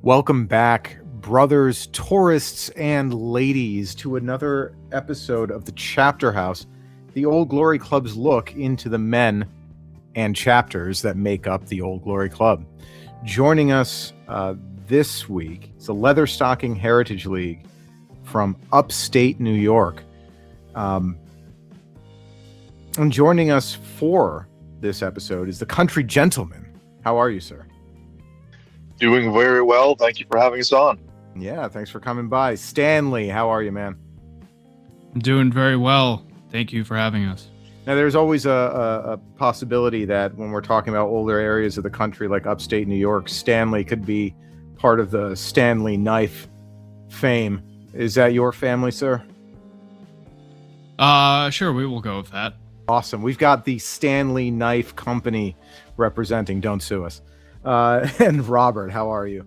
Welcome back, brothers, tourists, and ladies, to another episode of the Chapter House, the Old Glory Club's look into the men and chapters that make up the Old Glory Club. Joining us this week is the Leatherstocking Heritage League from Upstate New York. And joining us for this episode is the Country Gentleman. How are you, sir? Doing very well. Thank you for having us on. Yeah, thanks for coming by. Stanley, how are you, man? I'm doing very well. Thank you for having us. Now, there's always a possibility that when we're talking about older areas of the country, like upstate New York, Stanley could be part of the Stanley knife fame. Is that your family, sir? Sure, we will go with that. Awesome. We've got the Stanley Knife Company representing. Don't sue us. And Robert, how are you?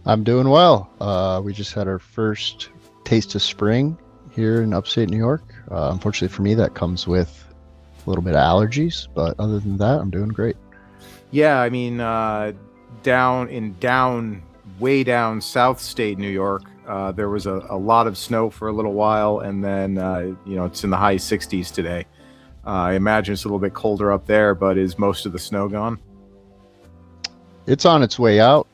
I'm doing well. We just had our first taste of spring here in upstate New York. Unfortunately for me, that comes with a little bit of allergies, but other than that, I'm doing great. Yeah, I mean, way down South State New York, there was a lot of snow for a little while, and then, it's in the high 60s today. I imagine it's a little bit colder up there, but is most of the snow gone? It's on its way out.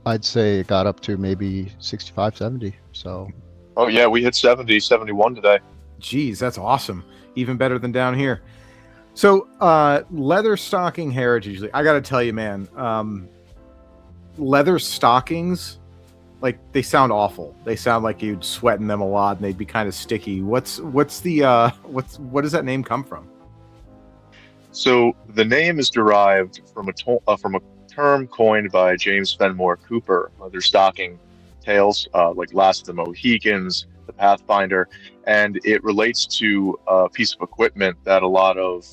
I'd say it got up to maybe 65, 70. So. Oh, yeah, we hit 70, 71 today. Geez, that's awesome. Even better than down here. So, Leatherstocking Heritage League. I got to tell you, man, leather stockings, like, they sound awful. They sound like you'd sweat in them a lot and they'd be kind of sticky. What does that name come from? So the name is derived from a term coined by James Fenimore Cooper, leatherstocking tales, like Last of the Mohicans, the Pathfinder, and it relates to a piece of equipment that a lot of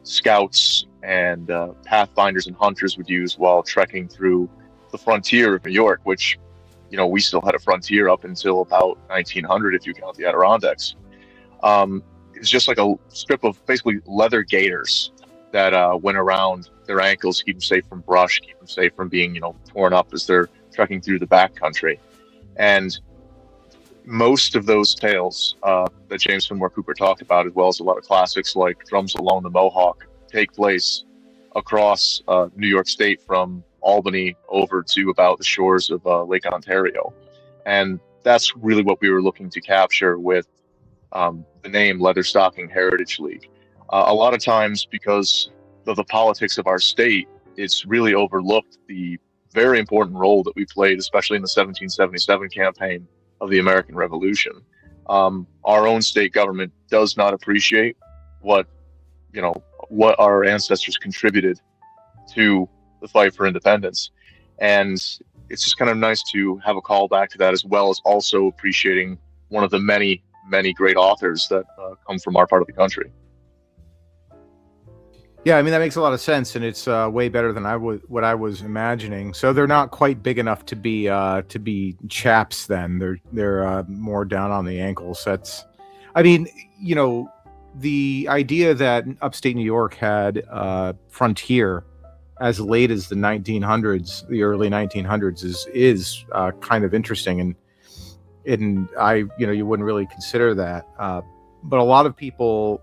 scouts and pathfinders and hunters would use while trekking through the frontier of New York, which, we still had a frontier up until about 1900 if you count the Adirondacks. It's just like a strip of basically leather gaiters that went around their ankles, keep them safe from brush, keep them safe from being, torn up as they're trekking through the backcountry. And most of those tales that James Fenimore Cooper talked about, as well as a lot of classics like Drums Alone the Mohawk, take place across New York State from Albany over to about the shores of Lake Ontario. And that's really what we were looking to capture with the name Leatherstocking Heritage League. A lot of times, because of the politics of our state, it's really overlooked the very important role that we played, especially in the 1777 campaign of the American Revolution. Our own state government does not appreciate what our ancestors contributed to the fight for independence. And it's just kind of nice to have a call back to that, as well as also appreciating one of the many great authors that come from our part of the country. Yeah, I mean, that makes a lot of sense, and it's way better than what I was imagining. So they're not quite big enough to be chaps. Then they're more down on the ankles. The idea that upstate New York had frontier as late as the 1900s, the early 1900s, is kind of interesting, and you wouldn't really consider that. But a lot of people,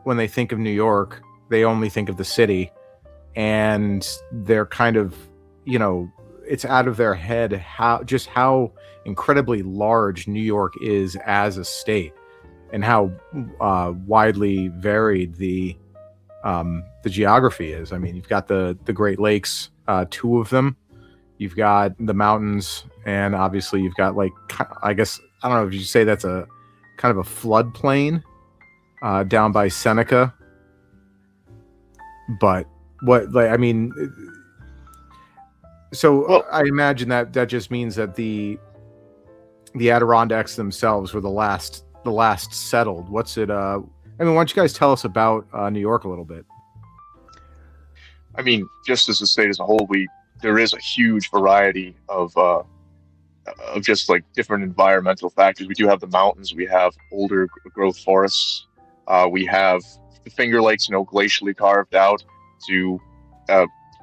when they think of New York, they only think of the city, and they're kind of, it's out of their head how incredibly large New York is as a state, and how widely varied the geography is. I mean, you've got the Great Lakes, two of them. You've got the mountains, and obviously you've got, like, I guess, I don't know if you say that's a kind of a floodplain down by Seneca. But I imagine that just means that the Adirondacks themselves were the last settled. What's it? Why don't you guys tell us about New York a little bit? I mean, just as a state as a whole, there is a huge variety of just like different environmental factors. We do have the mountains. We have older growth forests. We have the Finger Lakes, glacially carved out to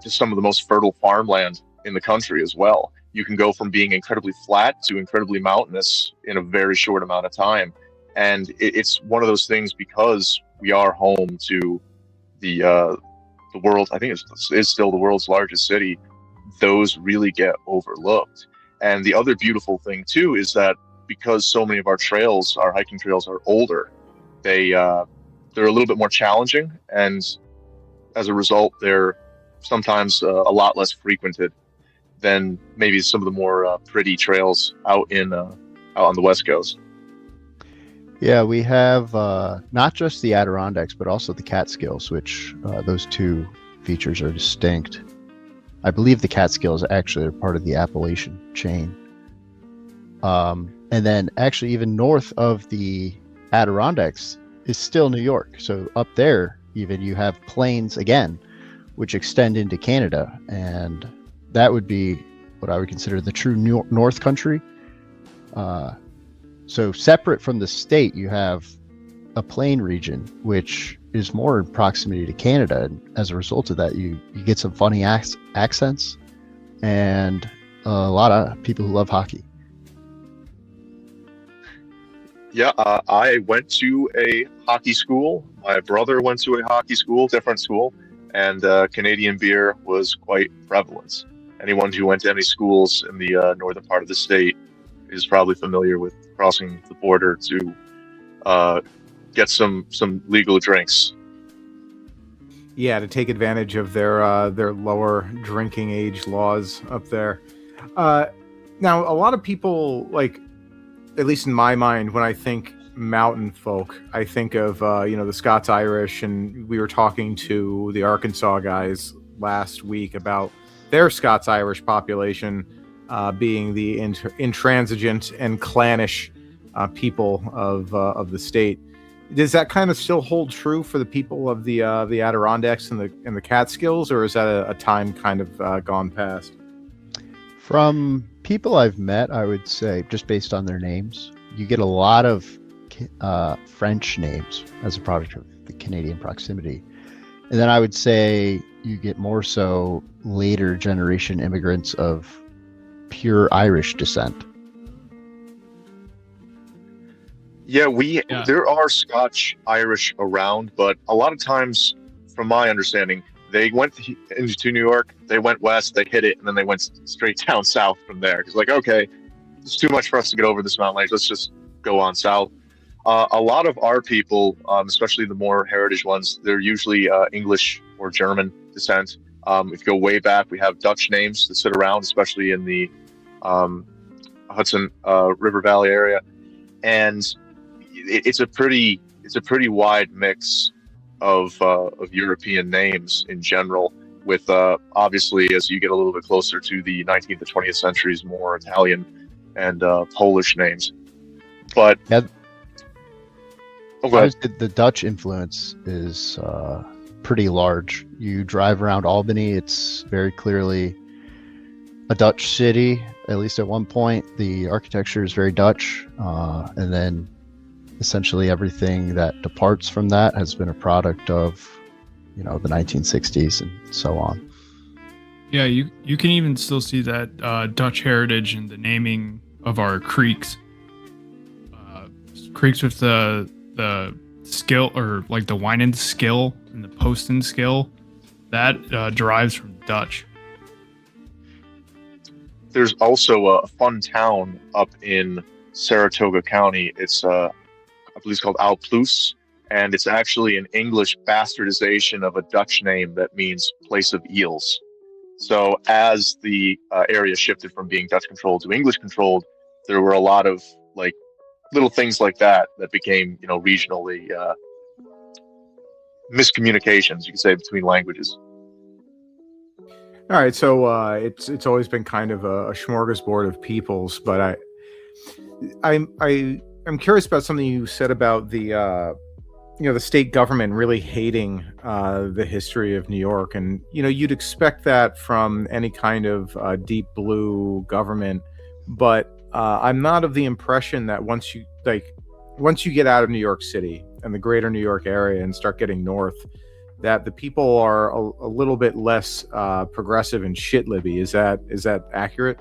some of the most fertile farmland in the country as well. You can go from being incredibly flat to incredibly mountainous in a very short amount of time. And it's one of those things, because we are home to the world, I think it's still the world's largest city, those really get overlooked. And the other beautiful thing too is that because so many of our trails, our hiking trails, are older, they're a little bit more challenging, and as a result, they're sometimes a lot less frequented than maybe some of the more pretty trails out on the West Coast. Yeah, we have not just the Adirondacks, but also the Catskills, which those two features are distinct. I believe the Catskills actually are part of the Appalachian chain. And then actually even north of the Adirondacks is still New York. So up there, even you have plains again, which extend into Canada. And that would be what I would consider the true North Country. So separate from the state, you have a plain region, which is more in proximity to Canada. And as a result of that, you get some funny accents and a lot of people who love hockey. Yeah, I went to a hockey school. My brother went to a hockey school, different school, and Canadian beer was quite prevalent. Anyone who went to any schools in the northern part of the state is probably familiar with crossing the border to get some legal drinks. Yeah, to take advantage of their lower drinking age laws up there. Now, a lot of people, like, at least in my mind, when I think mountain folk, I think of the Scots-Irish, and we were talking to the Arkansas guys last week about their Scots-Irish population being the intransigent and clannish people of the state. Does that kind of still hold true for the people of the Adirondacks and the Catskills, or is that a time kind of gone past? From people I've met, I would say, just based on their names, you get a lot of French names as a product of the Canadian proximity. And then I would say you get more so later generation immigrants of pure Irish descent. Yeah, there are Scotch Irish around, but a lot of times, from my understanding, they went into New York, they went west, they hit it, and then they went straight down south from there. Because, like, okay, it's too much for us to get over this mountain range. Let's just go on south. A lot of our people, especially the more heritage ones, they're usually English or German descent. If you go way back, we have Dutch names that sit around, especially in the Hudson River Valley area, and it's a pretty wide mix of European names in general, with obviously, as you get a little bit closer to the 19th and 20th centuries, more Italian and Polish names. But yeah, okay. The Dutch influence is pretty large. You drive around Albany, it's very clearly a Dutch city, at least at one point. The architecture is very Dutch, and then essentially everything that departs from that has been a product of the 1960s and so on. Yeah, you can even still see that Dutch heritage in the naming of our creeks. Creeks with the skill, or like the Winan skill and the Poston skill, that derives from Dutch. There's also a fun town up in Saratoga County. It's I believe it's called Alploos, and it's actually an English bastardization of a Dutch name that means place of eels. So as the area shifted from being Dutch controlled to English controlled, there were a lot of like little things like that became regionally miscommunications, you could say, between languages. All right, so it's always been kind of a smorgasbord of peoples, but I'm curious about something you said about the state government really hating the history of New York, and you'd expect that from any kind of deep blue government, but I'm not of the impression that once you get out of New York City and the greater New York area and start getting north, that the people are a little bit less progressive and shit-libby. Is that accurate?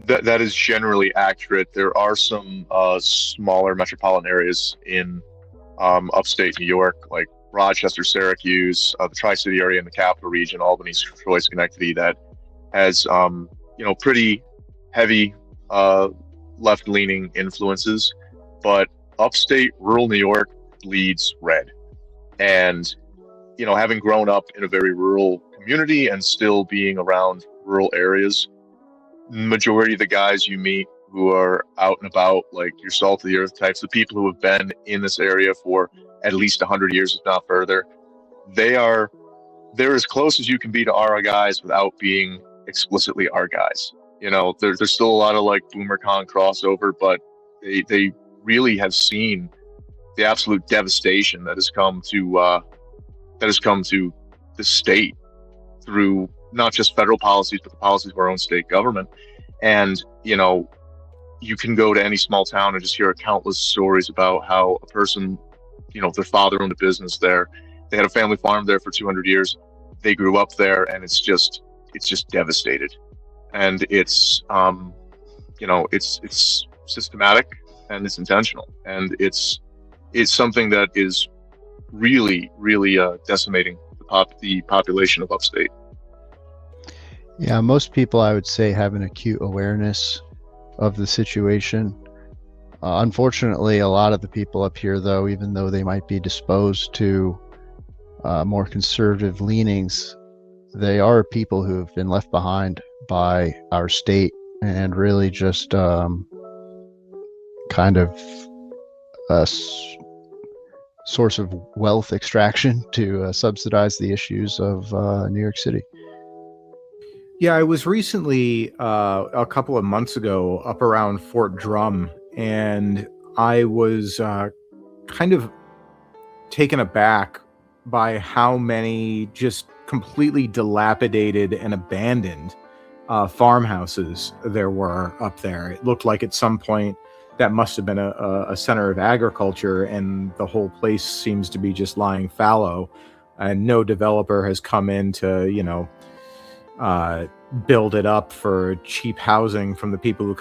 That is generally accurate. There are some smaller metropolitan areas in upstate New York, like Rochester, Syracuse, the Tri-City area, and the Capital Region, Albany, Troy, Schenectady, that has pretty heavy left-leaning influences. But upstate rural New York bleeds red. And having grown up in a very rural community and still being around rural areas, majority of the guys you meet who are out and about, like your salt of the earth types, the people who have been in this area for at least 100 years, if not further, they're as close as you can be to our guys without being explicitly our guys. There's still a lot of like boomer con crossover, but they really have seen the absolute devastation that has come to the state through not just federal policies, but the policies of our own state government. And you can go to any small town and just hear countless stories about how a person, their father owned a business there. They had a family farm there for 200 years. They grew up there, and it's just devastated. And it's systematic and it's intentional, and it's something that is really, really decimating the population of upstate. Yeah, most people, I would say, have an acute awareness of the situation. Unfortunately, a lot of the people up here, though, even though they might be disposed to more conservative leanings, they are people who have been left behind by our state and really just kind of a source of wealth extraction to subsidize the issues of New York City. Yeah, I was recently, a couple of months ago, up around Fort Drum, and I was kind of taken aback by how many just completely dilapidated and abandoned farmhouses there were up there. It looked like at some point that must have been a center of agriculture, and the whole place seems to be just lying fallow, and no developer has come in to, build it up for cheap housing from the people who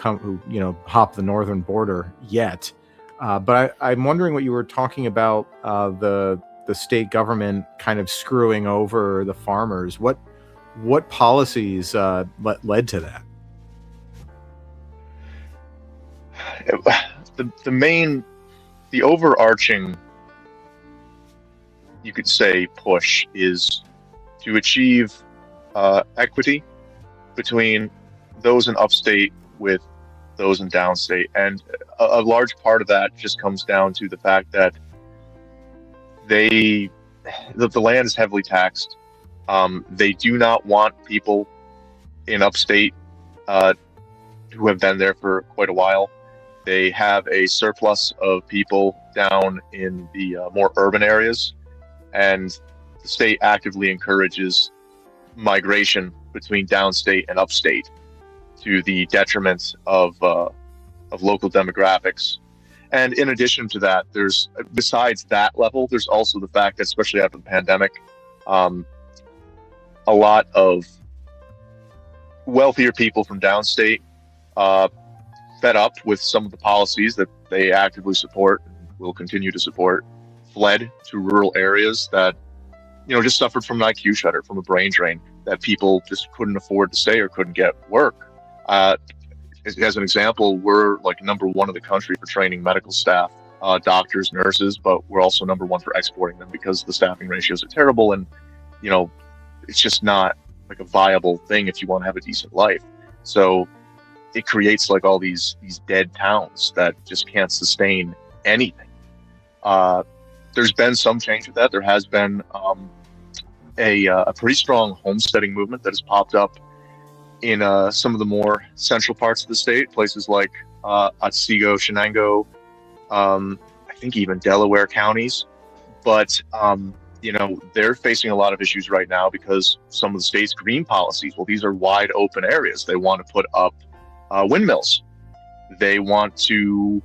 hop the northern border yet. But I'm wondering what you were talking about, the state government kind of screwing over the farmers. What policies led to that? The overarching, you could say, push is to achieve equity between those in upstate with those in downstate. And a large part of that just comes down to the fact that the land is heavily taxed. They do not want people in upstate who have been there for quite a while. They have a surplus of people down in the more urban areas, and the state actively encourages migration between downstate and upstate to the detriment of local demographics. And in addition to that, besides that level, there's also the fact that, especially after the pandemic, a lot of wealthier people from downstate, fed up with some of the policies that they actively support and will continue to support, fled to rural areas that just suffered from an IQ shutter, from a brain drain, that people just couldn't afford to stay or couldn't get work. As an example, we're like number one in the country for training medical staff, doctors, nurses, but we're also number one for exporting them because the staffing ratios are terrible, and it's just not like a viable thing if you want to have a decent life. So it creates like all these dead towns that just can't sustain anything. There's been some change with that. There has been a pretty strong homesteading movement that has popped up in some of the more central parts of the state, places like Otsego, Shenango, I think even Delaware counties. But they're facing a lot of issues right now because some of the state's green policies, well, these are wide open areas. They want to put up windmills. They want to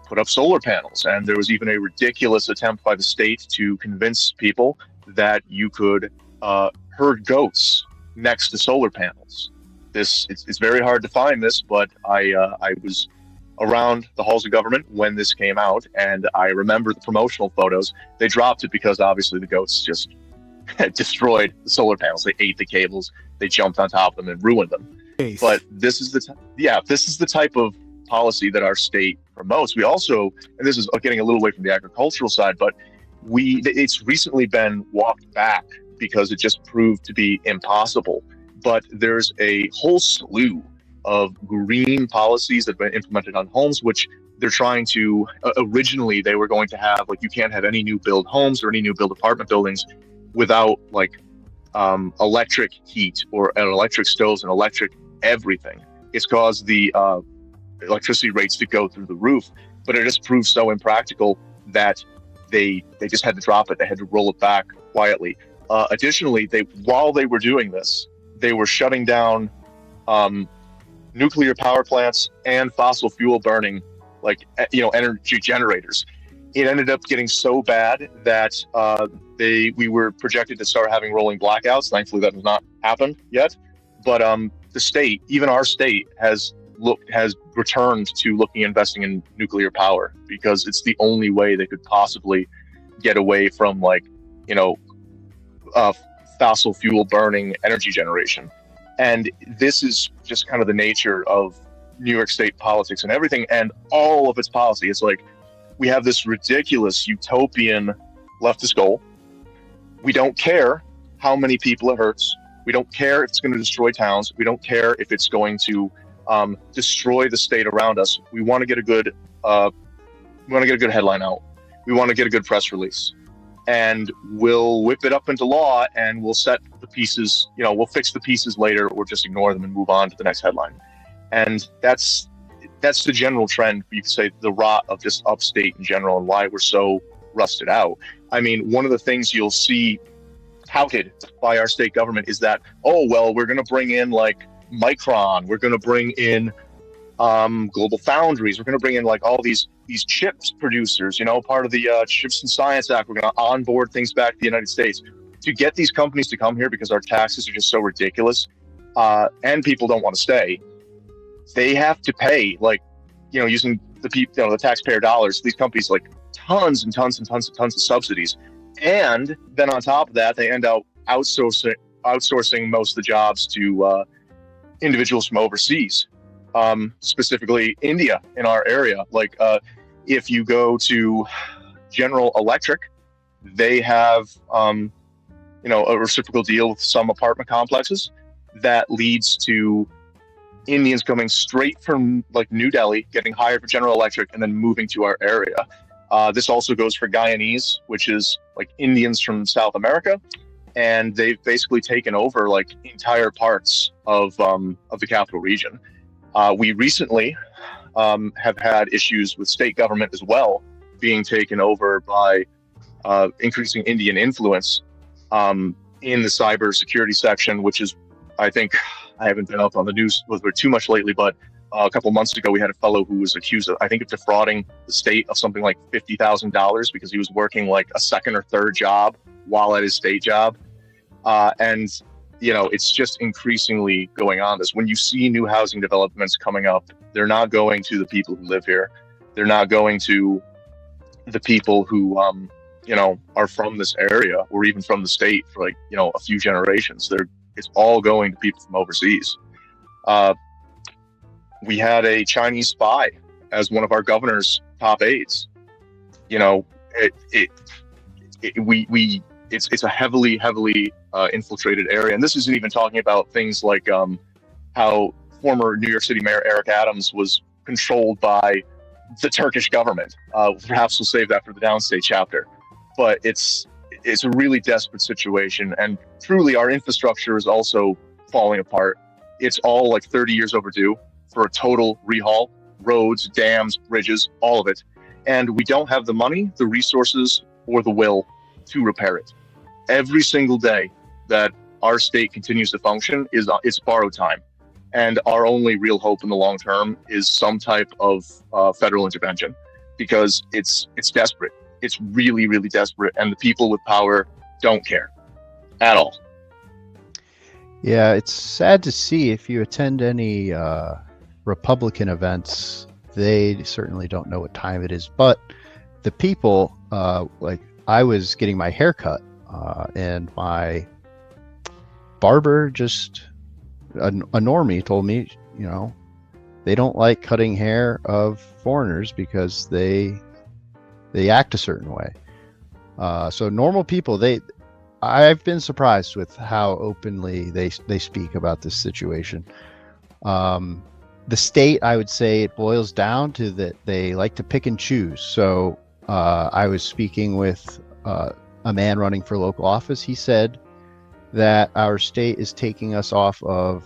put up solar panels. And there was even a ridiculous attempt by the state to convince people that you could herd goats next to solar panels. It's very hard to find this, but I was around the halls of government when this came out, and I remember the promotional photos. They dropped it because obviously the goats just destroyed the solar panels. They ate the cables, they jumped on top of them and ruined them. Case. But this is the type of policy that our state promotes. We also, and this is getting a little away from the agricultural side, but it's recently been walked back because it just proved to be impossible. But there's a whole slew of green policies that have been implemented on homes, which they're trying to, originally they were going to have, like, you can't have any new build homes or any new build apartment buildings without electric heat or electric stoves and electric everything. It's caused the electricity rates to go through the roof, but it just proved so impractical that they just had to drop it. They had to roll it back quietly. Additionally, while they were doing this, they were shutting down nuclear power plants and fossil fuel burning, energy generators. It ended up getting so bad that we were projected to start having rolling blackouts. Thankfully, that has not happened yet. But the state, even our state, has returned to investing in nuclear power because it's the only way they could possibly get away from fossil fuel burning energy generation. And this is just kind of the nature of New York State politics and everything, and all of its policy. It's like we have this ridiculous utopian leftist goal. We don't care how many people it hurts. We don't care if it's going to destroy towns. We don't care if it's going to destroy the state around us. We want to get a good headline out. We want to get a good press release, and we'll whip it up into law, and we'll set the pieces. We'll fix the pieces later, or just ignore them and move on to the next headline. And that's the general trend. You could say the rot of just upstate in general, and why we're so rusted out. I mean, one of the things you'll see touted by our state government is that, we're going to bring in Micron, we're going to bring in Global Foundries, we're going to bring in all these chips producers, part of the Chips and Science Act. We're going to onboard things back to the United States to get these companies to come here because our taxes are just so ridiculous, and people don't want to stay. They have to pay, using the taxpayer dollars, these companies tons and tons and tons and tons of subsidies. And then on top of that, they end up outsourcing most of the jobs to individuals from overseas, specifically India in our area. If you go to General Electric, they have a reciprocal deal with some apartment complexes that leads to Indians coming straight from New Delhi, getting hired for General Electric, and then moving to our area. This also goes for Guyanese, which is Indians from South America, and they've basically taken over entire parts of the capital region. We recently have had issues with state government as well being taken over by increasing Indian influence in the cybersecurity section, which is, I think, I haven't been up on the news with it too much lately, but a couple months ago, we had a fellow who was accused of, I think, of defrauding the state of something like $50,000 because he was working a second or third job while at his state job. And it's just increasingly going on this. When you see new housing developments coming up, they're not going to the people who live here. They're not going to the people who, are from this area or even from the state for a few generations. It's all going to people from overseas. We had a Chinese spy as one of our governor's top aides. It's a heavily infiltrated area, and this isn't even talking about things like how former New York City Mayor Eric Adams was controlled by the Turkish government. Perhaps we'll save that for the downstate chapter. But it's a really desperate situation, and truly our infrastructure is also falling apart. It's all 30 years overdue for a total rehaul, roads, dams, bridges, all of it. And we don't have the money, the resources, or the will to repair it. Every single day that our state continues to function it's borrowed time. And our only real hope in the long term is some type of federal intervention, because it's desperate. It's really, really desperate, and the people with power don't care at all. Yeah, it's sad to see. If you attend any Republican events, they certainly don't know what time it is. But the people, like I was getting my hair cut, and my barber, just a normie, told me, they don't like cutting hair of foreigners because they act a certain way. So normal people, I've been surprised with how openly they speak about this situation. The state, I would say, it boils down to that they like to pick and choose. So I was speaking with a man running for local office. He said that our state is taking us off of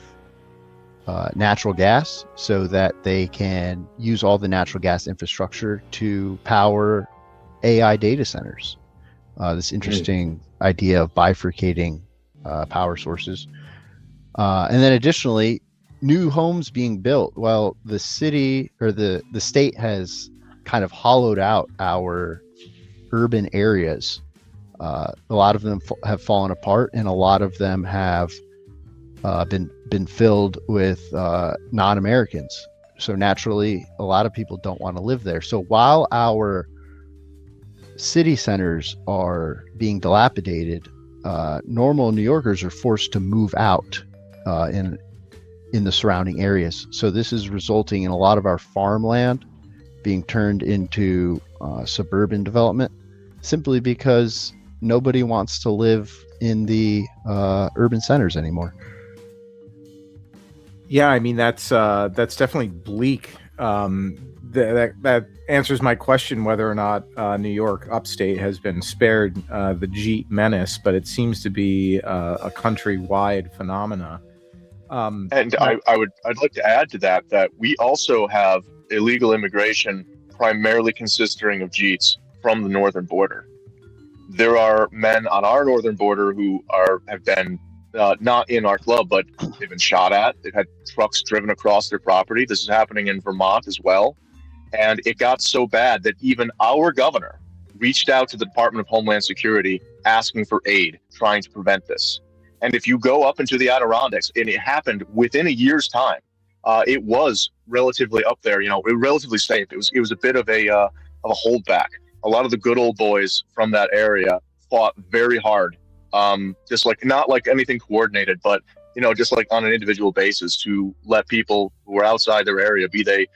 natural gas so that they can use all the natural gas infrastructure to power AI data centers. This interesting idea of bifurcating power sources. And then additionally, new homes being built. Well, the city or the state has kind of hollowed out our urban areas. A lot of them have fallen apart, and a lot of them have been filled with non-Americans. So naturally, a lot of people don't want to live there. So while our city centers are being dilapidated, normal New Yorkers are forced to move out in the surrounding areas. So this is resulting in a lot of our farmland being turned into suburban development, simply because nobody wants to live in the urban centers anymore. Yeah, I mean that's definitely bleak. That answers my question whether or not New York upstate has been spared the Jeep menace, but it seems to be a countrywide phenomena. And I'd like to add to that we also have illegal immigration primarily consisting of Jeeps from the northern border. There are men on our northern border who have been not in our club, but they've been shot at. They've had trucks driven across their property. This is happening in Vermont as well. And it got so bad that even our governor reached out to the Department of Homeland Security asking for aid, trying to prevent this. And if you go up into the Adirondacks, and it happened within a year's time, it was relatively up there, relatively safe. It was a bit of a holdback. A lot of the good old boys from that area fought very hard, just like not like anything coordinated, but just like on an individual basis to let people who are outside their area, be they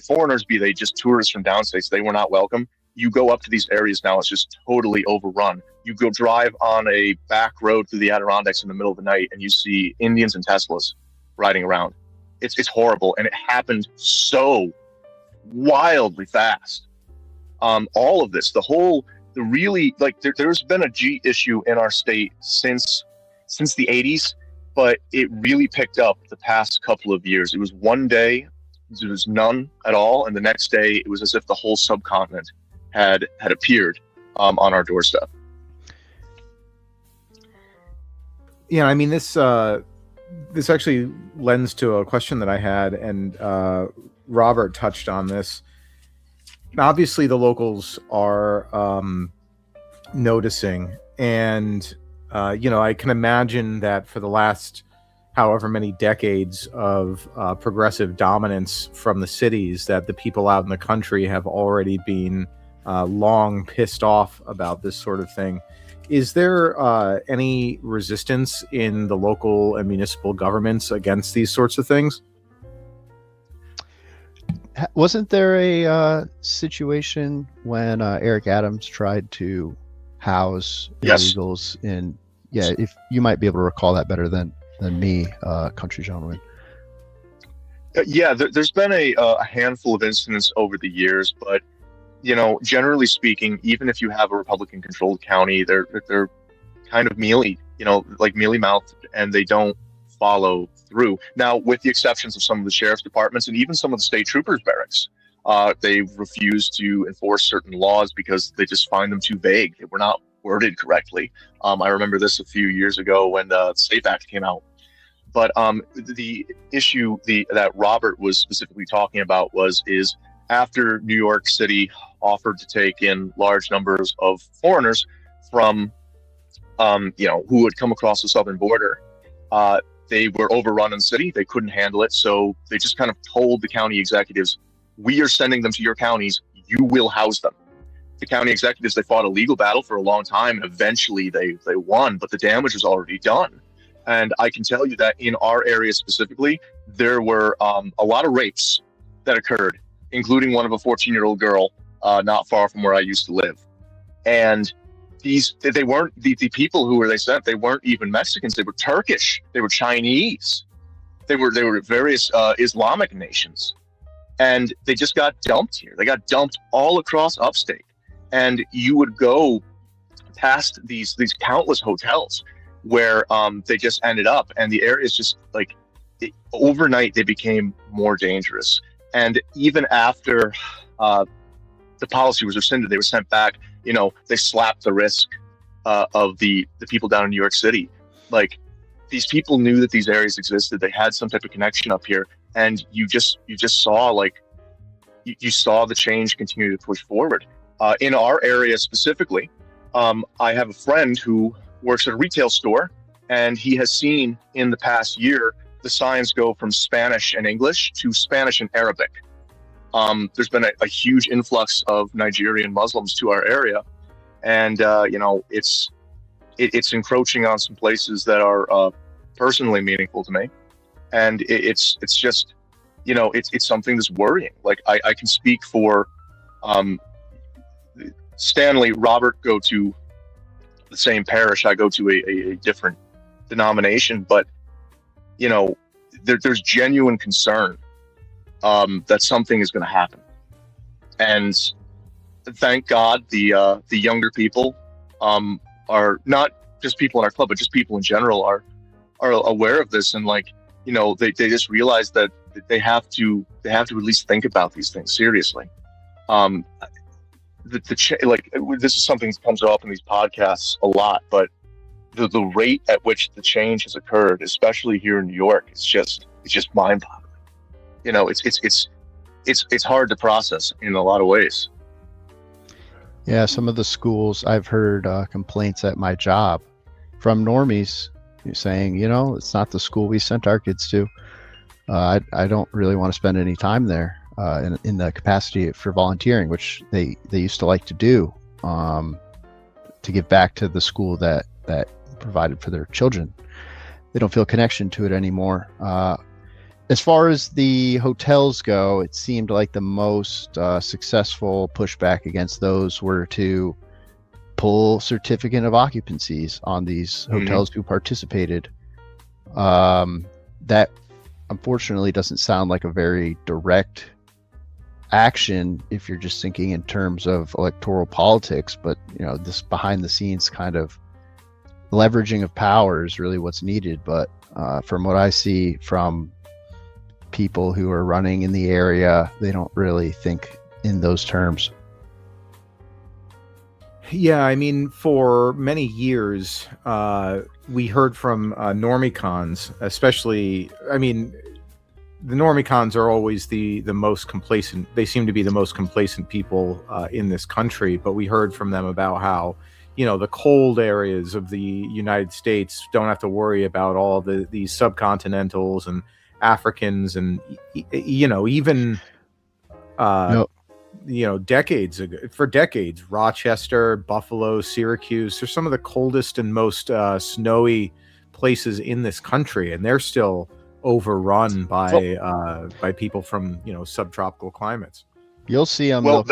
foreigners, be they just tourists from downstates, they were not welcome. You go up to these areas now, it's just totally overrun. You go drive on a back road through the Adirondacks in the middle of the night, and you see Indians and Teslas riding around. It's horrible, and it happened so wildly fast. All of this, there's been a G issue in our state since the 80s, but it really picked up the past couple of years. It was one day, there was none at all, and the next day it was as if the whole subcontinent had appeared on our doorstep. Yeah, I mean this actually lends to a question that I had, and Robert touched on this. Obviously, the locals are noticing, and I can imagine that for the last however many decades of progressive dominance from the cities, that the people out in the country have already been long pissed off about this sort of thing. Is there any resistance in the local and municipal governments against these sorts of things? Wasn't there a situation when Eric Adams tried to house illegals in? Yeah, if you might be able to recall that better than me, country gentleman. There's been a handful of incidents over the years, but generally speaking, even if you have a Republican-controlled county, they're kind of mealy-mouthed, and they don't follow through. Now, with the exceptions of some of the sheriff's departments and even some of the state troopers' barracks, they've refused to enforce certain laws because they just find them too vague. They were not worded correctly. I remember this a few years ago when the SAFE Act came out. But the issue that Robert was specifically talking about is after New York City offered to take in large numbers of foreigners from who had come across the southern border, they were overrun in the city. They couldn't handle it, so they just kind of told the county executives, "We are sending them to your counties. You will house them." The county executives, they fought a legal battle for a long time, and eventually they won, but the damage was already done. And I can tell you that in our area specifically, there were a lot of rapes that occurred, including one of a 14-year-old girl not far from where I used to live. And they weren't the people who they sent, they weren't even Mexicans. They were Turkish, they were Chinese, they were various Islamic nations, and they just got dumped here. They got dumped all across upstate, and you would go past these countless hotels where they just ended up, and the area is just like overnight they became more dangerous. And even after the policy was rescinded, they were sent back. They slapped the risk of the people down in New York City. Like, these people knew that these areas existed. They had some type of connection up here, and you just saw you saw the change continue to push forward. In our area specifically, I have a friend who works at a retail store, and he has seen in the past year the signs go from Spanish and English to Spanish and Arabic. There's been a huge influx of Nigerian Muslims to our area, and it's encroaching on some places that are personally meaningful to me, and it's just it's something that's worrying. Like, I can speak for Stanley. Robert go to the same parish. I go to a different denomination, but there's genuine concern that something is going to happen. And thank God the younger people are not just people in our club, but just people in general are aware of this, and they just realize that they have to at least think about these things seriously. This is something that comes up in these podcasts a lot, but the rate at which the change has occurred, especially here in New York, it's just mind-boggling. It's hard to process in a lot of ways. Yeah, some of the schools, I've heard complaints at my job from normies saying, it's not the school we sent our kids to. I don't really want to spend any time there in the capacity for volunteering, which they used to like to do, to give back to the school that provided for their children. They don't feel a connection to it anymore. As far as the hotels go, it seemed like the most successful pushback against those were to pull certificate of occupancies on these hotels who participated. That unfortunately doesn't sound like a very direct action if you're just thinking in terms of electoral politics, but this behind the scenes kind of leveraging of power is really what's needed. But from what I see from people who are running in the area, they don't really think in those terms. Yeah, I mean, for many years, we heard from normicons, especially. I mean, the normicons are always the most complacent. They seem to be the most complacent people in this country. But we heard from them about how, the cold areas of the United States don't have to worry about all these subcontinentals and Africans, and even decades ago, Rochester, Buffalo, Syracuse, they're some of the coldest and most snowy places in this country, and they're still overrun by people from subtropical climates. You'll see them. They'll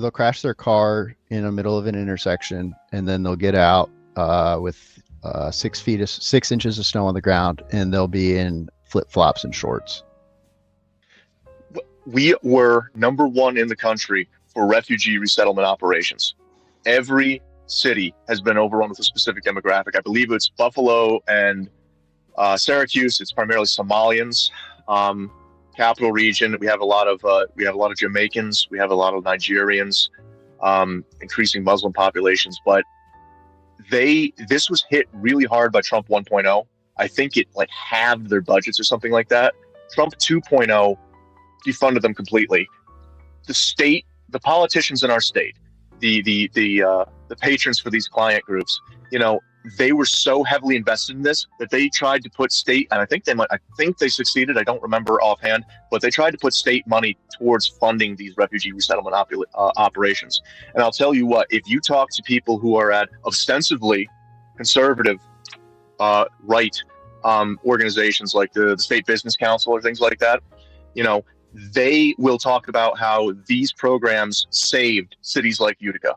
crash their car in the middle of an intersection, and then they'll get out with 6 inches of snow on the ground, and they'll be in flip-flops and shorts. We were number one in the country for refugee resettlement operations. Every city has been overrun with a specific demographic. I believe it's Buffalo and Syracuse. It's primarily Somalians. Capital region. We have a lot of Jamaicans. We have a lot of Nigerians. Increasing Muslim populations, but this was hit really hard by Trump 1.0. I think it like halved their budgets or something like that. Trump 2.0 defunded them completely. The state, the politicians in our state, the patrons for these client groups, you know, they were so heavily invested in this that they tried to put state, and I think they succeeded. I don't remember offhand, but they tried to put state money towards funding these refugee resettlement operations. And I'll tell you what, if you talk to people who are at ostensibly conservative right organizations like the State Business Council or things like that, you know, they will talk about how these programs saved cities like Utica.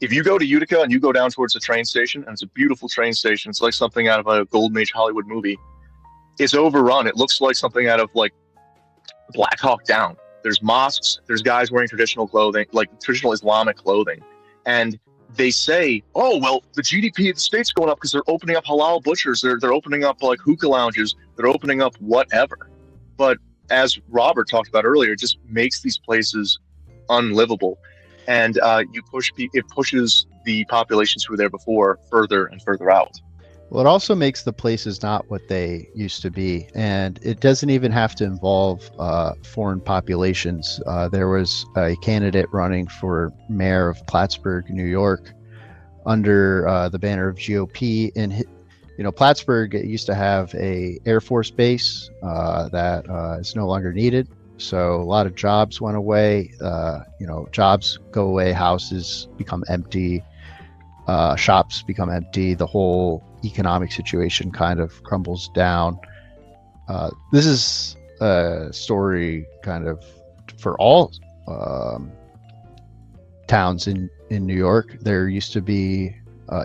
If you go to Utica and you go down towards the train station, and it's a beautiful train station, it's like something out of a Golden Age Hollywood movie. It's overrun. It looks like something out of like Black Hawk Down. There's mosques, there's guys wearing traditional clothing, like traditional Islamic clothing. And they say, oh, well, the GDP of the state's going up because they're opening up halal butchers, they're opening up like hookah lounges, they're opening up whatever. But as Robert talked about earlier, it just makes these places unlivable. And it pushes the populations who were there before further and further out. Well, it also makes the places not what they used to be. And it doesn't even have to involve foreign populations. There was a candidate running for mayor of Plattsburgh, New York, under the banner of GOP. And, you know, Plattsburgh used to have a Air Force base that is no longer needed. So a lot of jobs went away. You know, jobs go away, houses become empty, shops become empty. The whole economic situation kind of crumbles down. This is a story kind of for all towns in New York. There used to be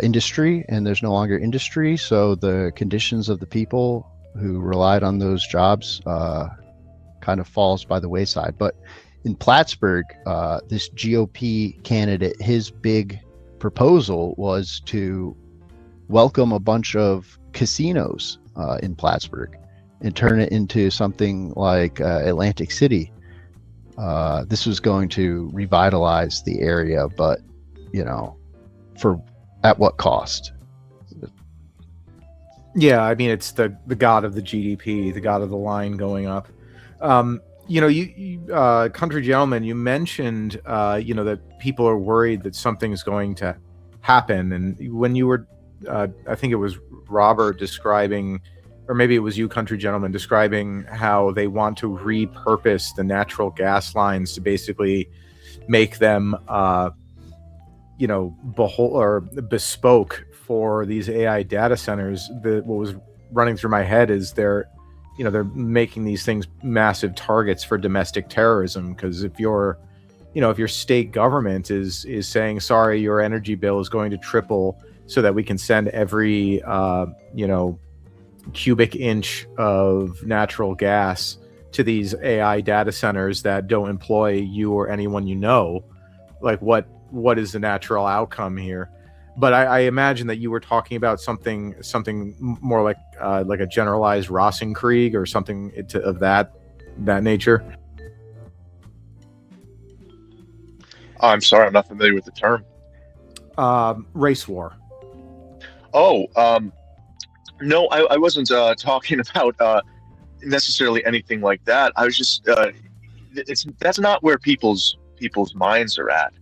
industry, and there's no longer industry. So the conditions of the people who relied on those jobs kind of falls by the wayside. But in Plattsburgh, this GOP candidate, his big proposal was to welcome a bunch of casinos in Plattsburgh and turn it into something like Atlantic City. This was going to revitalize the area, but, you know, at what cost? Yeah, I mean, it's the god of the GDP, the god of the line going up. You know, you country gentleman, you mentioned, you know, that people are worried that something's going to happen. And when you were, I think it was Robert describing, or maybe it was you, country gentleman, describing how they want to repurpose the natural gas lines to basically make them, you know, bespoke for these AI data centers. What was running through my head is they're making these things massive targets for domestic terrorism. Because if your state government is saying, sorry, your energy bill is going to triple so that we can send every, cubic inch of natural gas to these AI data centers that don't employ you or anyone you know, like what is the natural outcome here? But I imagine that you were talking about something more like a generalized Rosenkrieg or something of that nature. I'm sorry, I'm not familiar with the term. Race war. Oh, no, I wasn't talking about necessarily anything like that. I was just that's not where people's minds are at.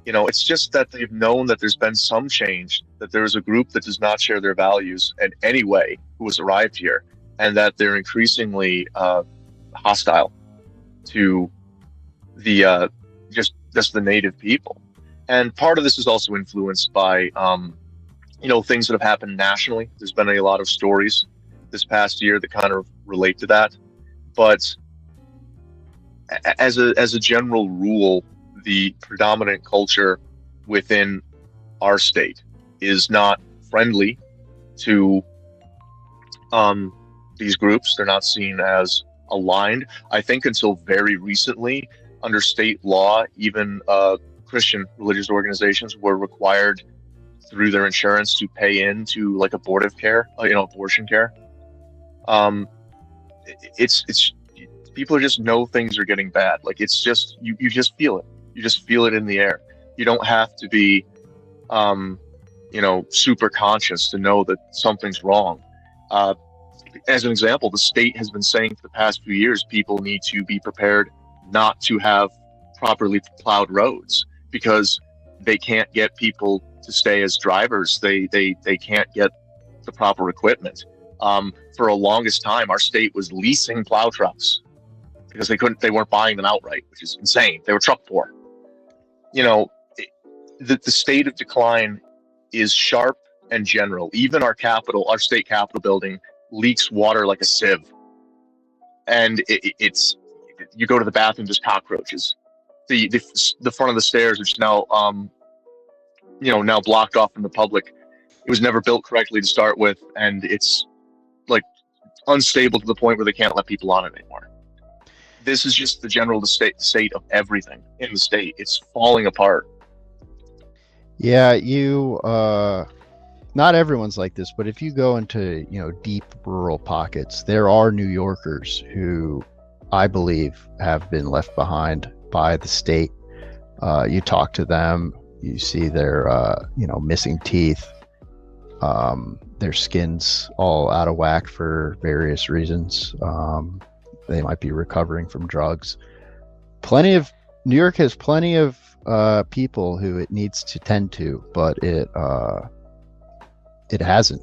You know, it's just that they've known that there's been some change, that there's a group that does not share their values in any way who has arrived here, and that they're increasingly hostile to the just the native people. And part of this is also influenced by things that have happened nationally. There's been a lot of stories this past year that kind of relate to that. But as a general rule, the predominant culture within our state is not friendly to these groups. They're not seen as aligned. I think until very recently, under state law, even Christian religious organizations were required through their insurance to pay into like abortive care, abortion care. It's people just know things are getting bad. Like it's just you just feel it. You just feel it in the air. You don't have to be, super conscious to know that something's wrong. as an example, the state has been saying for the past few years, people need to be prepared not to have properly plowed roads because they can't get people to stay as drivers. They can't get the proper equipment. For a longest time, our state was leasing plow trucks because they weren't buying them outright, which is insane. They were truck poor. You know, the state of decline is sharp and general. Even our state capitol building leaks water like a sieve. And it's, you go to the bathroom, there's cockroaches. The front of the stairs, which is now, now blocked off from the public. It was never built correctly to start with, and it's like unstable to the point where they can't let people on it anymore. This is just the state of everything in the state. It's falling apart. Yeah, not everyone's like this, but if you go into, deep rural pockets, there are New Yorkers who I believe have been left behind by the state. You talk to them, you see their, missing teeth, their skin's all out of whack for various reasons. They might be recovering from drugs. New York has plenty of people who it needs to tend to, but it hasn't.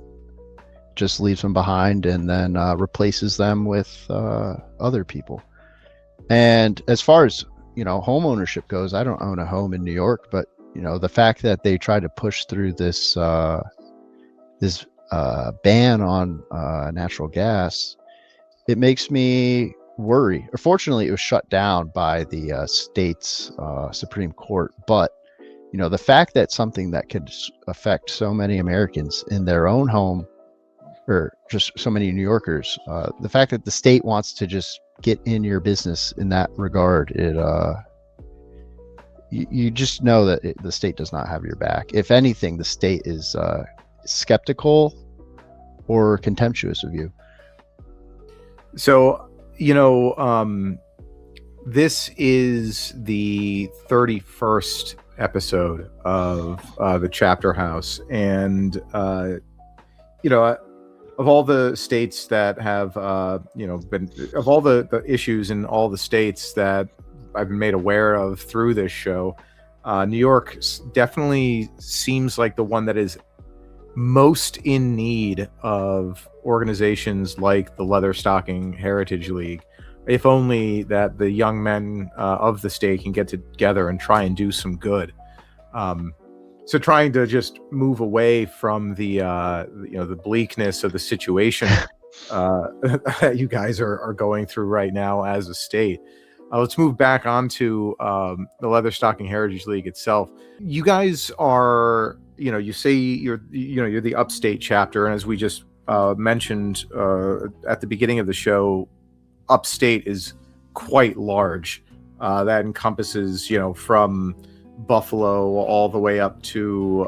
Just leaves them behind and then replaces them with other people. And as far as home ownership goes, I don't own a home in New York, but the fact that they try to push through this ban on natural gas, it makes me worry. Fortunately, it was shut down by the state's Supreme Court, but the fact that something that could affect so many Americans in their own home, or just so many New Yorkers, the fact that the state wants to just get in your business in that regard, you just know that the state does not have your back. If anything, the state is skeptical or contemptuous of you. So, this is the 31st episode of the Chapter House, and of all the states that have been, of all the issues in all the states that I've been made aware of through this show, New York definitely seems like the one that is most in need of organizations like the Leatherstocking Heritage League. If only that the young men of the state can get together and try and do some good. So trying to just move away from the the bleakness of the situation that you guys are going through right now as a state. Let's move back onto the Leatherstocking Heritage League itself. You guys are, you say you're the Upstate chapter, and as we just mentioned at the beginning of the show, Upstate is quite large. That encompasses, from Buffalo all the way up to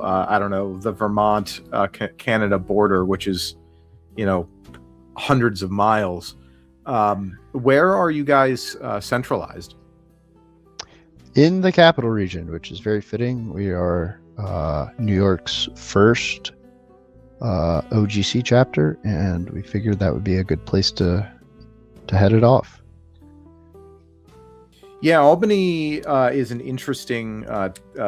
the Vermont Canada border, which is hundreds of miles. Where are you guys centralized? In the capital region, which is very fitting. We are New York's first OGC chapter, and we figured that would be a good place to head it off. Yeah, Albany is an interesting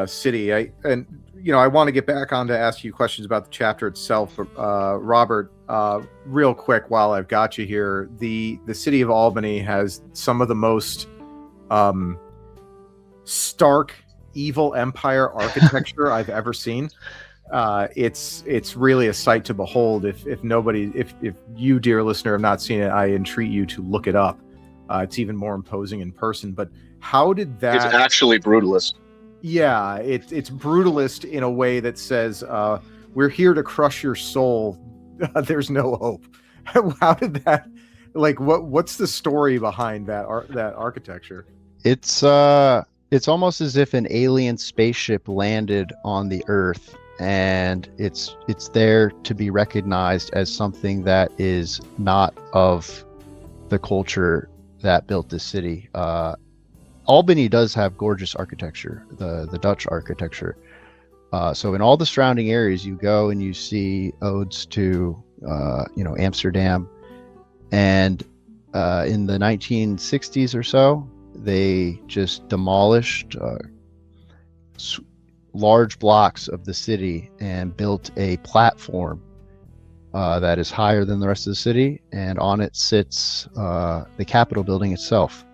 city. I want to get back on to ask you questions about the chapter itself. But Robert, real quick, while I've got you here, the city of Albany has some of the most stark evil empire architecture I've ever seen. It's really a sight to behold. If you, dear listener, have not seen it, I entreat you to look it up. It's even more imposing in person. But how did that? It's actually brutalist. Yeah, it's brutalist in a way that says, "We're here to crush your soul. There's no hope." How did that? Like, what's the story behind that architecture? It's almost as if an alien spaceship landed on the Earth, and it's there to be recognized as something that is not of the culture that built this city. Albany does have gorgeous architecture, the Dutch architecture. So in all the surrounding areas, you go and you see odes to Amsterdam, And in the 1960s or so, they just demolished large blocks of the city and built a platform that is higher than the rest of the city, and on it sits the Capitol building itself,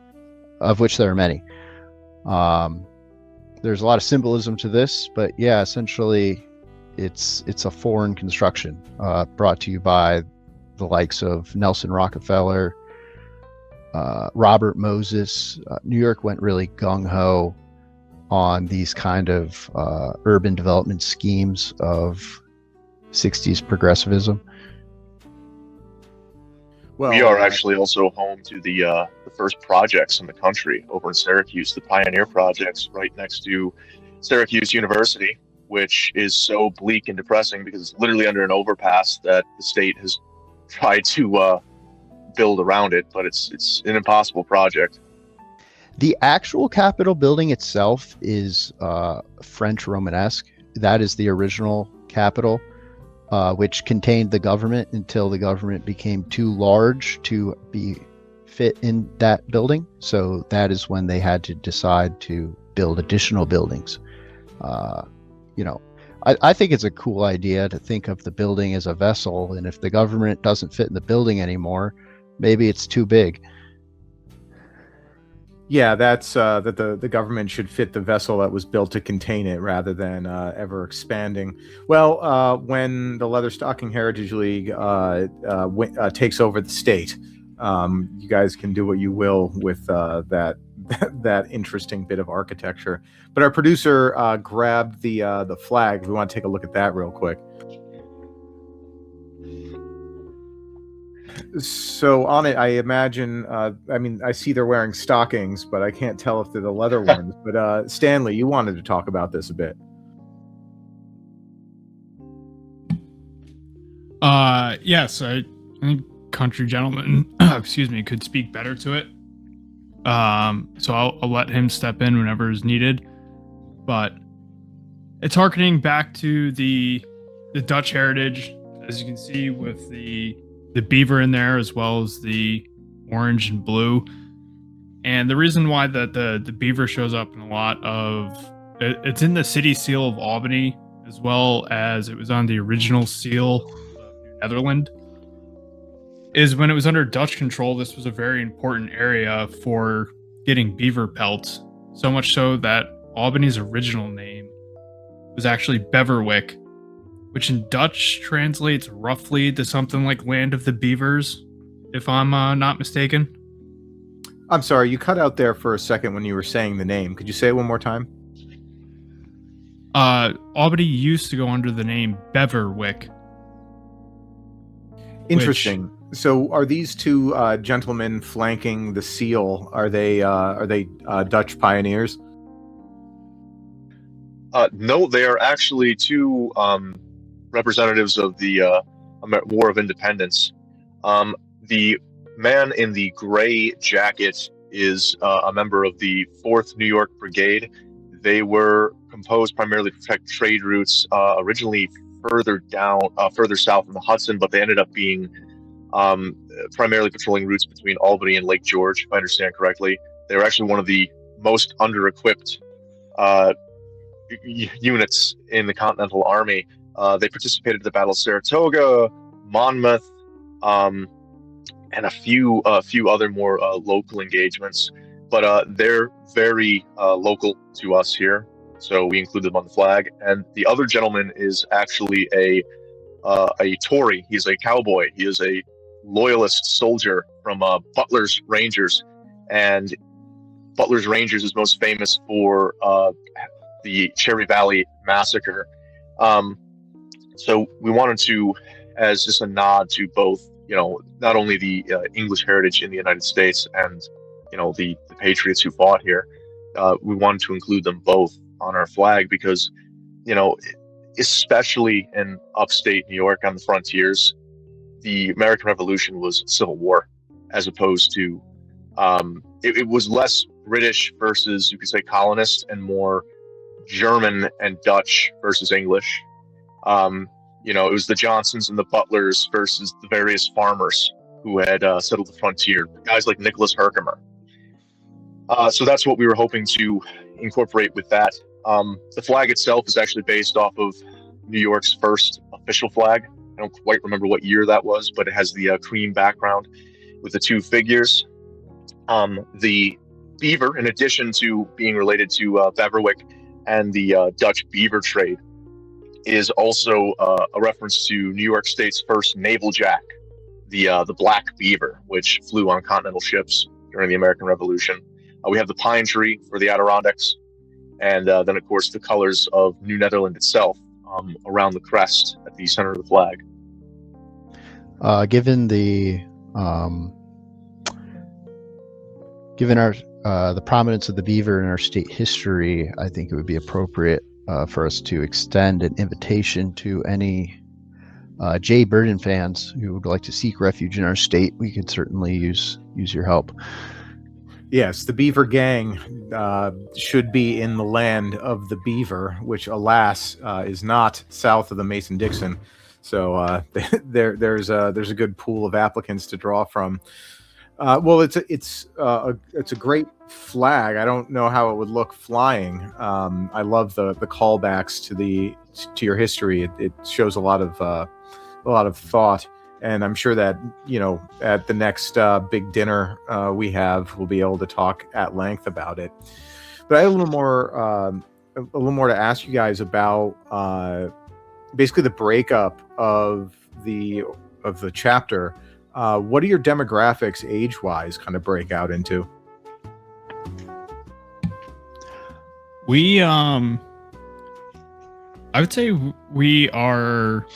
of which there are many. There's a lot of symbolism to this, but yeah, essentially it's a foreign construction brought to you by the likes of Nelson Rockefeller, Robert Moses. New York went really gung-ho on these kind of urban development schemes of 60s progressivism. Well, We are actually also home to the first projects in the country over in Syracuse, the Pioneer projects right next to Syracuse University, which is so bleak and depressing because it's literally under an overpass that the state has tried to build around it, but it's an impossible project. The actual Capitol building itself is French Romanesque. That is the original Capitol, which contained the government until the government became too large to be fit in that building. So that is when they had to decide to build additional buildings. I think it's a cool idea to think of the building as a vessel, and if the government doesn't fit in the building anymore, maybe it's too big. yeah, that's that the government should fit the vessel that was built to contain it rather than ever expanding. Well, when the Leatherstocking Heritage League takes over the state, you guys can do what you will with that interesting bit of architecture. But our producer grabbed the flag. We want to take a look at that real quick. So on it, I imagine, I see they're wearing stockings, but I can't tell if they're the leather ones. But Stanley, you wanted to talk about this a bit. Yes, I think Country Gentleman, excuse me, could speak better to it. So I'll let him step in whenever is needed. But it's harkening back to the Dutch heritage, as you can see with the beaver in there, as well as the orange and blue. And the reason why the beaver shows up in a lot of it's in the city seal of Albany, as well as it was on the original seal of New Netherland, is when it was under Dutch control, this was a very important area for getting beaver pelts. So much so that Albany's original name was actually Beverwyck, which in Dutch translates roughly to something like Land of the Beavers, if I'm not mistaken. I'm sorry, you cut out there for a second when you were saying the name. Could you say it one more time? Albany used to go under the name Beverwyck. Interesting. So, are these two gentlemen flanking the seal? Are they Dutch pioneers? No, they are actually two representatives of the War of Independence. The man in the gray jacket is a member of the 4th New York Brigade. They were composed primarily to protect trade routes, originally further south in the Hudson, but they ended up being primarily patrolling routes between Albany and Lake George, if I understand correctly. They were actually one of the most under-equipped units in the Continental Army. They participated in the Battle of Saratoga, Monmouth, and a few other more local engagements. But they're very local to us here, so we include them on the flag. And the other gentleman is actually a Tory. He's a cowboy. He is a loyalist soldier from Butler's Rangers, and Butler's Rangers is most famous for the Cherry Valley Massacre. So we wanted to, as just a nod to both, not only the English heritage in the United States and, the patriots who fought here, we wanted to include them both on our flag because, especially in upstate New York on the frontiers, the American Revolution was civil war, as opposed to, it was less British versus, you could say, colonists, and more German and Dutch versus English. It was the Johnsons and the Butlers versus the various farmers who had settled the frontier, guys like Nicholas Herkimer. So that's what we were hoping to incorporate with that. The flag itself is actually based off of New York's first official flag. I don't quite remember what year that was, but it has the cream background with the two figures. The beaver, in addition to being related to Beverwyck and the Dutch beaver trade, is also a reference to New York State's first naval jack, the black beaver, which flew on continental ships during the American Revolution. We have the pine tree for the Adirondacks, and then, of course, the colors of New Netherland itself around the crest at the center of the flag. Given the prominence of the beaver in our state history, I think it would be appropriate for us to extend an invitation to any Jay Burden fans who would like to seek refuge in our state. We could certainly use your help. Yes, the Beaver Gang should be in the land of the beaver, which, alas, is not south of the Mason-Dixon. So there's a good pool of applicants to draw from. Well, it's a great flag. I don't know how it would look flying. I love the callbacks to your history. It shows a lot of thought. And I'm sure that, at the next big dinner we have, we'll be able to talk at length about it. But I have a little more to ask you guys about basically the breakup of the chapter. What do your demographics age-wise kind of break out into? I would say we are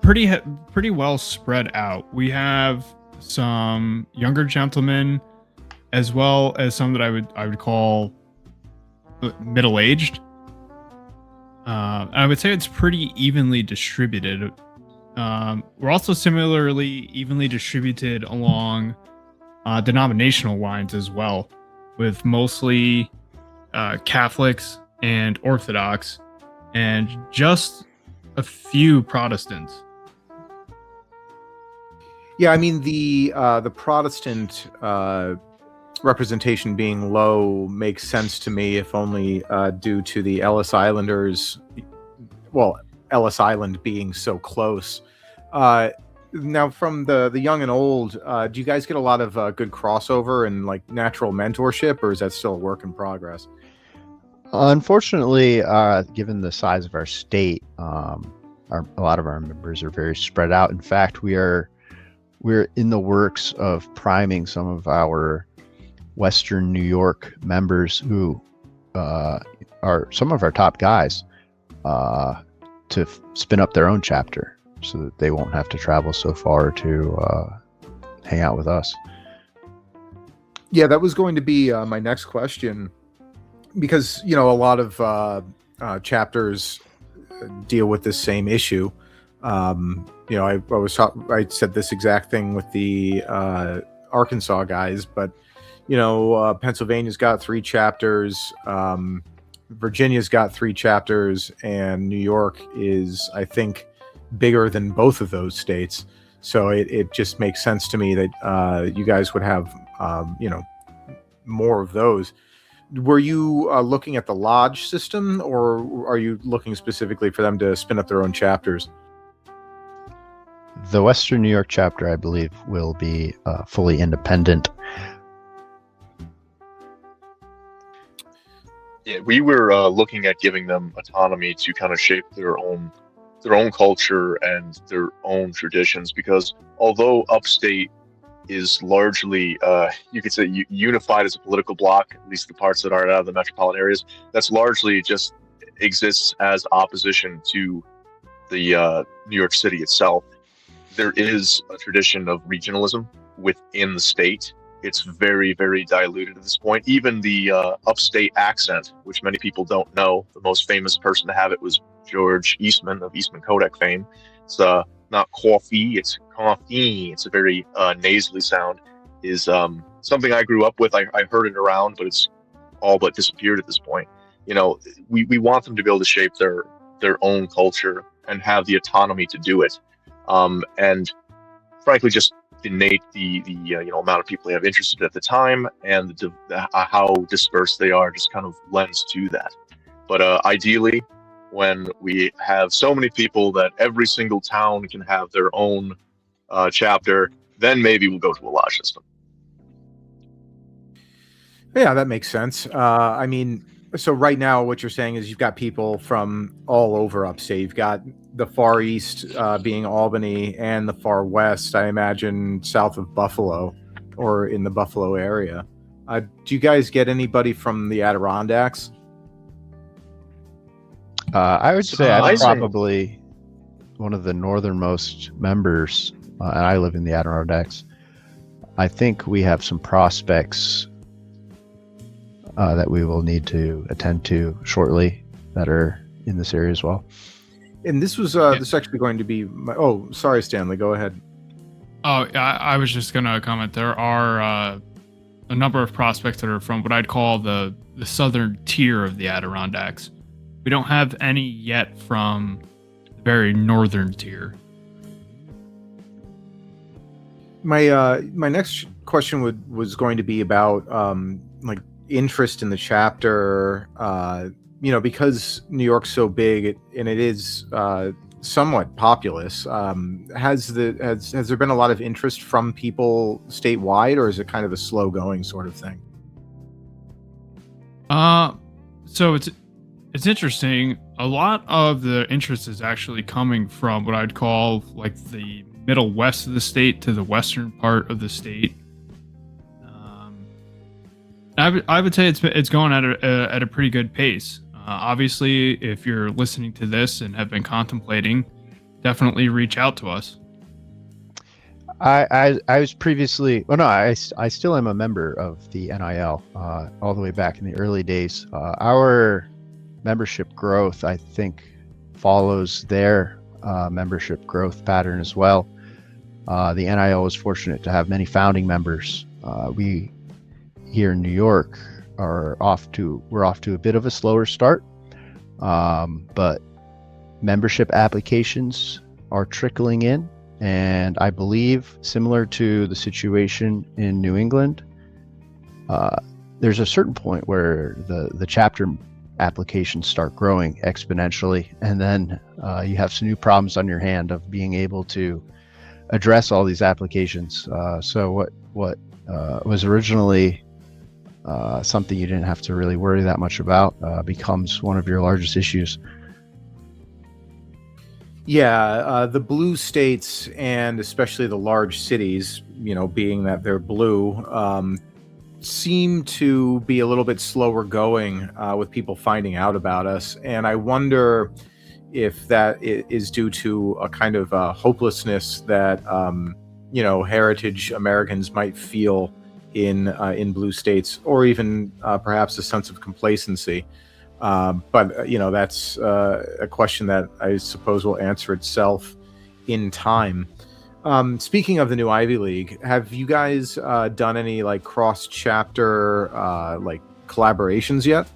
pretty well spread out. We have some younger gentlemen, as well as some that I would call middle-aged. I would say it's pretty evenly distributed. We're also similarly evenly distributed along denominational lines as well, with mostly Catholics and Orthodox, and just a few Protestants. Yeah, I mean the Protestant representation being low makes sense to me, if only due to the Ellis Islanders. Well, Ellis Island being so close. Now, from the young and old, do you guys get a lot of good crossover and like natural mentorship, or is that still a work in progress? Unfortunately, given the size of our state, a lot of our members are very spread out. In fact, we're in the works of priming some of our Western New York members who are some of our top guys to spin up their own chapter, so that they won't have to travel so far to hang out with us. Yeah, that was going to be my next question, because a lot of chapters deal with this same issue. I said this exact thing with the Arkansas guys, but Pennsylvania's got 3 chapters. Virginia's got 3 chapters, and New York is, I think, bigger than both of those states. So it just makes sense to me that you guys would have more of those. Were you looking at the lodge system, or are you looking specifically for them to spin up their own chapters? The Western New York chapter, I believe, will be fully independent. Yeah, we were looking at giving them autonomy to kind of shape their own culture and their own traditions, because although Upstate is largely, you could say, unified as a political bloc, at least the parts that are out of the metropolitan areas, that's largely just exists as opposition to the New York City itself. There is a tradition of regionalism within the state. It's very, very diluted at this point. Even the Upstate accent, which many people don't know, the most famous person to have it was George Eastman of Eastman Kodak fame. It's not coffee, it's coffee. It's a very nasally sound. Is something I grew up with. I heard it around, but it's all but disappeared at this point. We want them to be able to shape their own culture and have the autonomy to do it. And frankly just innate the amount of people they have interested at the time, and how dispersed they are just kind of lends to that. But ideally, when we have so many people that every single town can have their own chapter, then maybe we'll go to a lodge system. Yeah, that makes sense. I mean, so right now what you're saying is you've got people from all over upstate. You've got the far east being Albany, and the far west, I imagine, south of Buffalo or in the Buffalo area. Do you guys get anybody from the Adirondacks? I would say I'm Surprising. probably one of the northernmost members, and I live in the Adirondacks. I think we have some prospects that we will need to attend to shortly that are in this area as well. And this was this actually going to be oh, sorry, Stanley, go ahead. Oh, I was just gonna comment. There are a number of prospects that are from what I'd call the southern tier of the Adirondacks. We don't have any yet from the very northern tier. My next question was going to be about like interest in the chapter. Because New York's so big and it is somewhat populous. Has there been a lot of interest from people statewide, or is it kind of a slow going sort of thing? So it's interesting. A lot of the interest is actually coming from what I'd call like the middle west of the state to the western part of the state. I would say it's going at a pretty good pace. Obviously, if you're listening to this and have been contemplating, definitely reach out to us. I was previously, I still am a member of the NIL all the way back in the early days. Our membership growth, I think, follows their membership growth pattern as well. The NIL was fortunate to have many founding members. We here in New York we're off to a bit of a slower start, but membership applications are trickling in, and I believe similar to the situation in New England, there's a certain point where the chapter applications start growing exponentially, and then you have some new problems on your hand of being able to address all these applications. So what was originally something you didn't have to really worry that much about becomes one of your largest issues. Yeah, the blue states, and especially the large cities, being that they're blue, seem to be a little bit slower going with people finding out about us. And I wonder if that is due to a kind of hopelessness that, heritage Americans might feel in blue states, or even perhaps a sense of complacency. But that's a question that I suppose will answer itself in time. Speaking of the new Ivy League, have you guys done any like cross chapter like collaborations yet?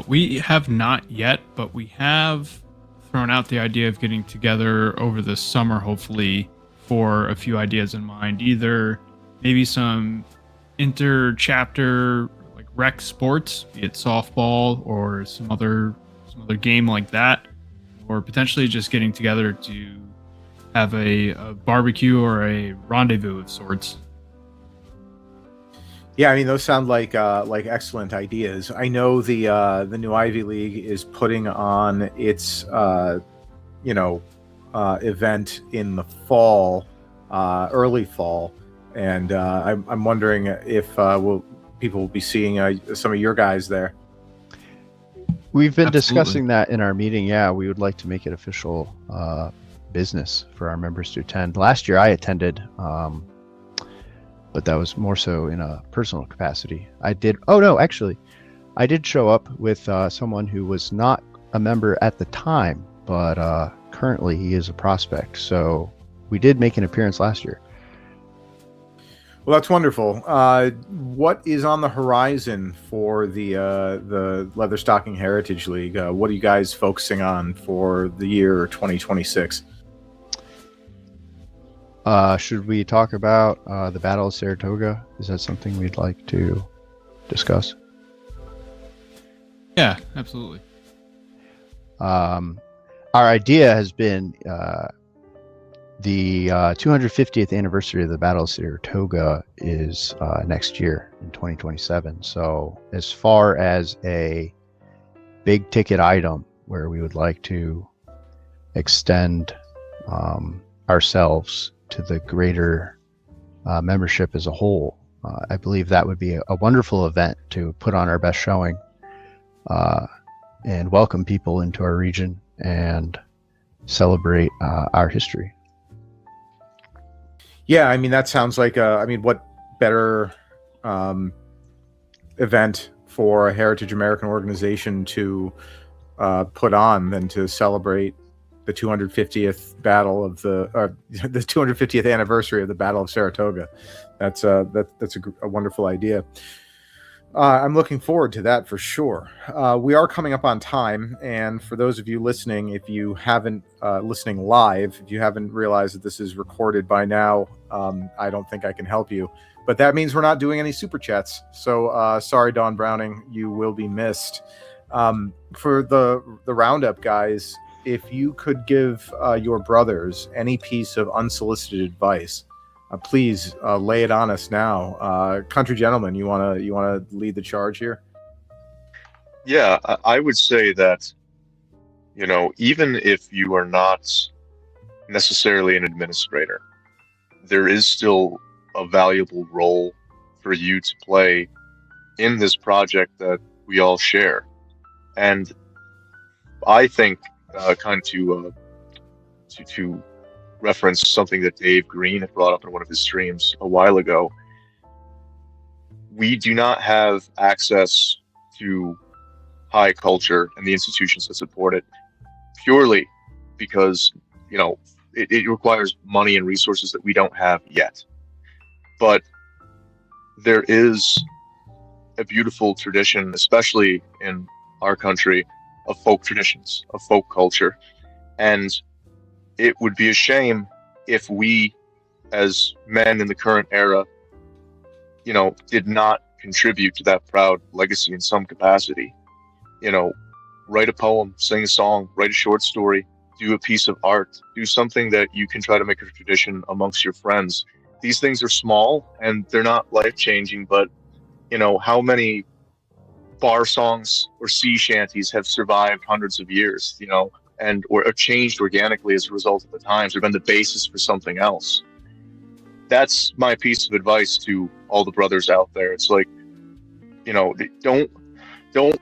We have not yet, but we have thrown out the idea of getting together over the summer, hopefully, for a few ideas in mind. Either maybe some inter-chapter like rec sports, be it softball or some other game like that, or potentially just getting together to have a barbecue or a rendezvous of sorts. Yeah, I mean, those sound like excellent ideas. I know the new Ivy League is putting on its event in the fall, early fall, and I'm wondering if people will be seeing some of your guys there. We've been Absolutely. discussing that in our meeting. Yeah, we would like to make it official business for our members to attend. Last year I attended, but that was more so in a personal capacity. I did show up with someone who was not a member at the time, but currently he is a prospect. So we did make an appearance last year. Well, that's wonderful. What is on the horizon for the Leatherstocking Heritage League? What are you guys focusing on for the year 2026? Should we talk about the Battle of Saratoga? Is that something we'd like to discuss? Yeah, absolutely. Our idea has been the 250th anniversary of the Battle of Saratoga is next year in 2027. So as far as a big ticket item where we would like to extend ourselves to the greater membership as a whole, I believe that would be a wonderful event to put on our best showing and welcome people into our region and celebrate our history. Yeah, I mean, that sounds like what better event for a Heritage American organization to put on than to celebrate the 250th battle of the 250th anniversary of the Battle of Saratoga. That's a wonderful idea. I'm looking forward to that for sure. We are coming up on time, and for those of you listening, if you haven't listening live, if you haven't realized that this is recorded by now, I don't think I can help you. But that means we're not doing any super chats. So sorry, Don Browning, you will be missed. For the roundup, guys, if you could give your brothers any piece of unsolicited advice, please lay it on us now. Country gentlemen, you wanna lead the charge here? Yeah, I would say that, even if you are not necessarily an administrator, there is still a valuable role for you to play in this project that we all share. And I think, kind of to reference something that Dave Green had brought up in one of his streams a while ago, we do not have access to high culture and the institutions that support it purely because, it requires money and resources that we don't have yet. But there is a beautiful tradition, especially in our country, of folk traditions, of folk culture. And it would be a shame if we, as men in the current era, did not contribute to that proud legacy in some capacity. Write a poem, sing a song, write a short story, do a piece of art, do something that you can try to make a tradition amongst your friends. These things are small and they're not life-changing, but how many bar songs or sea shanties have survived hundreds of years, or changed organically as a result of the times, or been the basis for something else. That's my piece of advice to all the brothers out there. It's like, don't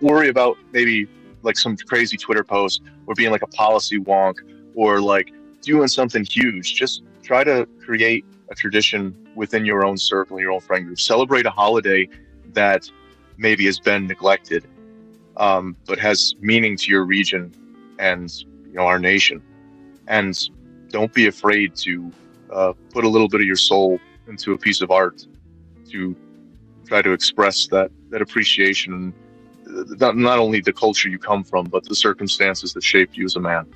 worry about maybe like some crazy Twitter post or being like a policy wonk or like doing something huge. Just try to create a tradition within your own circle, your own friend group. Celebrate a holiday that maybe has been neglected, but has meaning to your region and our nation. And don't be afraid to put a little bit of your soul into a piece of art to try to express that appreciation, not only the culture you come from, but the circumstances that shaped you as a man.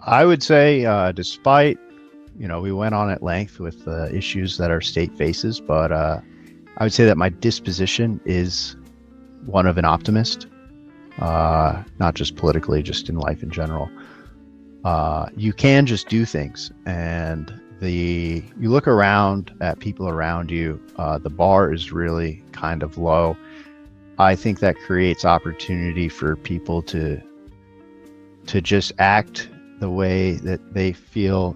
I would say, despite, we went on at length with the issues that our state faces, but I would say that my disposition is one of an optimist, not just politically, just in life in general. You can just do things, and you look around at people around you, the bar is really kind of low. I think that creates opportunity for people to just act the way that they feel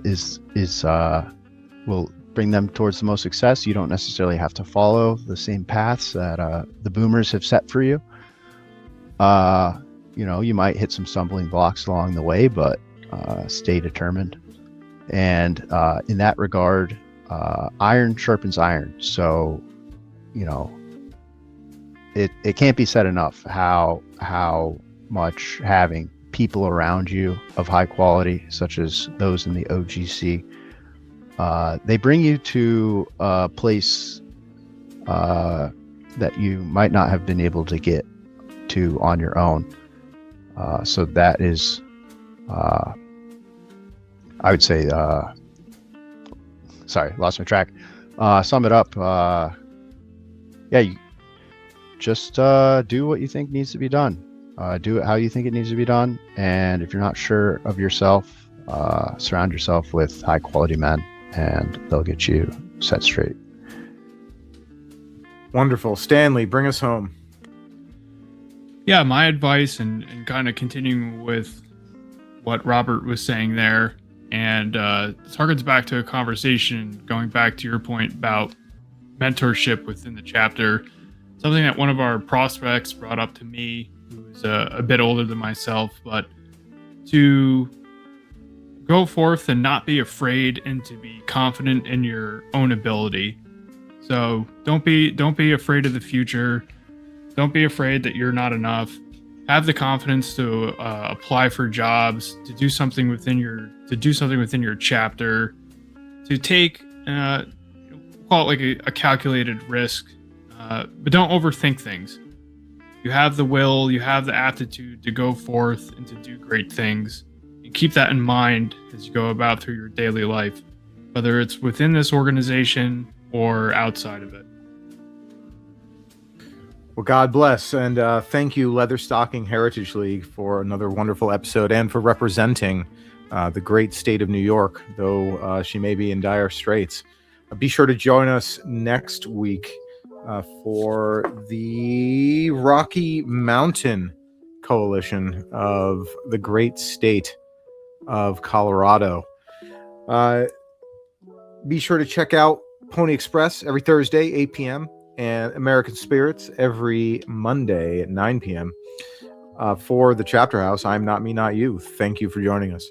will bring them towards the most success. You don't necessarily have to follow the same paths that the boomers have set for you. You might hit some stumbling blocks along the way, but stay determined. And in that regard, iron sharpens iron. So, it can't be said enough how much having people around you of high quality, such as those in the OGC, they bring you to a place that you might not have been able to get to on your own. So that is I would say, sorry, lost my track. Sum it up. You just do what you think needs to be done. Do it how you think it needs to be done. And if you're not sure of yourself, surround yourself with high quality men, and they'll get you set straight. Wonderful. Stanley, bring us home. Yeah, my advice, and kind of continuing with what Robert was saying there, and this harkens back to a conversation, going back to your point about mentorship within the chapter, something that one of our prospects brought up to me, who's a bit older than myself, but to go forth and not be afraid, and to be confident in your own ability. So don't be afraid of the future. Don't be afraid that you're not enough. Have the confidence to apply for jobs, to do something within your chapter, to take call it like a calculated risk, but don't overthink things. You have the will, you have the aptitude to go forth and to do great things. And keep that in mind as you go about through your daily life, whether it's within this organization or outside of it. Well, God bless, and thank you, Leatherstocking Heritage League, for another wonderful episode, and for representing the great state of New York, though she may be in dire straits. Be sure to join us next week for the Rocky Mountain Coalition of the great state of Colorado. Be sure to check out Pony Express every Thursday, 8 p.m., and American Spirits every Monday at 9 p.m. For the Chapter House, I'm Not Me, Not You. Thank you for joining us.